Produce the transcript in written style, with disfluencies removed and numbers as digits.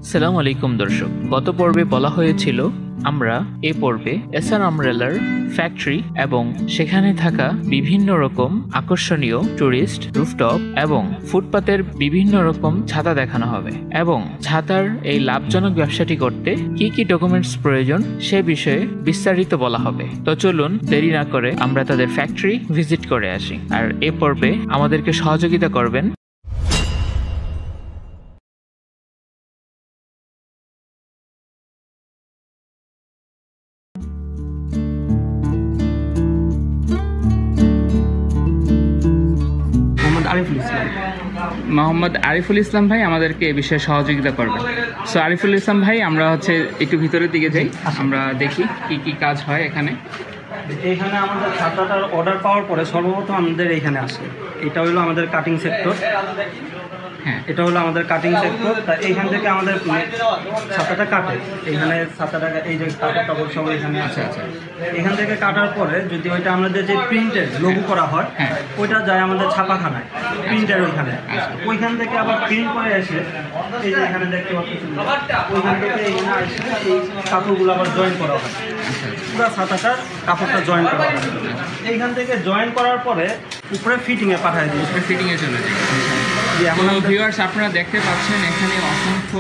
আসসালামু আলাইকুম দর্শক, গত পর্বে বলা হয়েছিল আমরা এ পর্বে এসআর আমব্রেলার ফ্যাক্টরি এবং সেখানে থাকা বিভিন্ন রকম আকর্ষণীয় টুরিস্ট রুফটপ এবং ফুটপাতের বিভিন্ন রকম ছাতা দেখানো হবে এবং ছাতার এই লাভজনক ব্যবসাটি করতে কি কি ডকুমেন্টস প্রয়োজন সে বিষয়ে বিস্তারিত বলা হবে। তো চলুন দেরি না করে আমরা তাদের ফ্যাক্টরি ভিজিট করে আসি। আর এ পর্বে আমাদেরকে সহযোগিতা করবেন মোহাম্মদ আরিফুল ইসলাম ভাই আমাদেরকে এ বিষয়ে সহযোগিতা করবেন। সো আরিফুল ইসলাম ভাই, আমরা একটু ভিতরের দিকে যাই, আমরা দেখি কি কি কাজ হয় এখানে। এইখানে আমাদের ছাতাটার অর্ডার পাওয়ার পরে সর্বপ্রথম আমাদের এইখানে আসে, এটা হলো আমাদের কাটিং সেক্টর। হ্যাঁ, এটা হলো আমাদের কাটিং সেক্টর। তা এইখান থেকে আমাদের ছাতাটা কাটে, এইখানে ছাতাটা এই যে কাপড় টাপড় সব এখানে আছে। এখান থেকে কাটার পরে যদি ওইটা আমাদের যে প্রিন্টের লোগো করা হয়, ওইটা যায় আমাদের ছাপাখানায় প্রিন্টের ওইখানে। ওইখান থেকে আবার প্রিন্ট করে এসে এই যে এখানে দেখতে পাচ্ছেন, ওইখান থেকে এইখানে এসে এই কাপড়গুলো আবার জয়েন করা হয়, পুরো ছাতাটার কাপড়টা জয়েন করা হয়। এইখান থেকে জয়েন করার পরে উপরে ফিটিংয়ে পাঠায় দিই, ফিটিংয়ে চলে যায়। এখন ভিউয়ার্স, আপনারা দেখতে পাচ্ছেন এখানে অসংখ্য